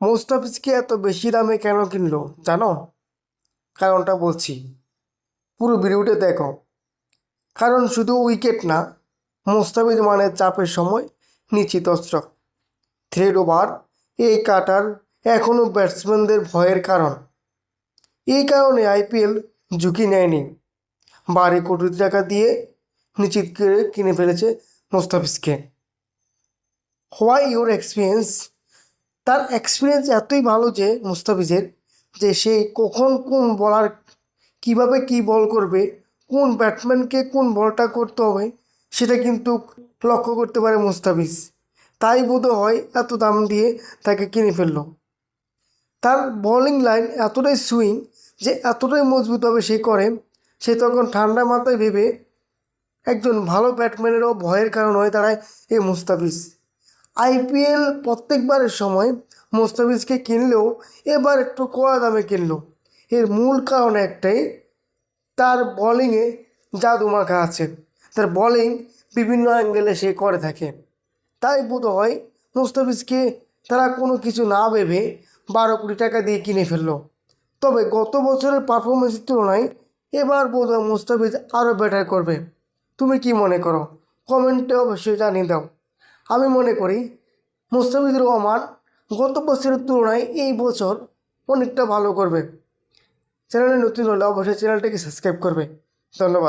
মুস্তাফিজকে এত বেশি দামে কেন কিনলো জানো? কারণটা বলছি, পুরো ভিডিওটা দেখো। কারণ শুধু উইকেট না, মুস্তাফিজ মানে চাপের সময় নিশ্চিত অস্ত্র। থ্রেড ওভার এই কাটার এখনও ব্যাটসম্যানদের ভয়ের কারণ। এই কারণে আইপিএল ঝুঁকি নেয়নি, বাড়ি কোটি টাকা দিয়ে নিশ্চিত করে কিনে ফেলেছে মুস্তাফিজকে। Why your experience? তার এক্সপিরিয়েন্স এতই ভালো যে মুস্তাফিজের, যে সে কখন কোন বলার কিভাবে কি বল করবে, কোন ব্যাটসম্যানকে কোন বলটা করতে হবে সেটা কিন্তু লক্ষ্য করতে পারে মুস্তাফিজ। তাই বোধ হয় এত দাম দিয়ে তাকে কিনে ফেললো। তার বোলিং লাইন এতটাই সুইং, যে এতটাই মজবুত হবে সে করে, সে তখন ঠান্ডা মাথায় ভেবে একজন ভালো ব্যাটসম্যানেরও ভয়ের কারণ হয়ে দাঁড়ায় এই মুস্তাফিজ। আইপিএল প্রত্যেকবারের সময় মুস্তাফিজকে কিনলেও এবার একটু কড়া দামে কিনলো। এর মূল কারণ একটাই, তার বোলিংয়ে জাদু মাখা আছে। তার বোলিং বিভিন্ন অ্যাঙ্গেলে সে করে থাকে। তাই বোধ হয় মুস্তাফিজকে তারা কোনো কিছু না ভেবে 12 কোটি টাকা দিয়ে কিনে ফেললো। তবে গত বছরের পারফরমেন্সের তুলনায় এবার বোধ হয় মুস্তাফিজ আরও বেটার করবে। তুমি কি মনে করো? কমেন্টে অবশ্যই জানিয়ে দাও। আমি মনে করি মুস্তাফিজুর রহমান গত বছরের তুলনায় এই বছর অনেকটা ভালো করবে। চ্যানেলে নতুন হলে অবশ্যই চ্যানেলটাকে সাবস্ক্রাইব করবে। ধন্যবাদ।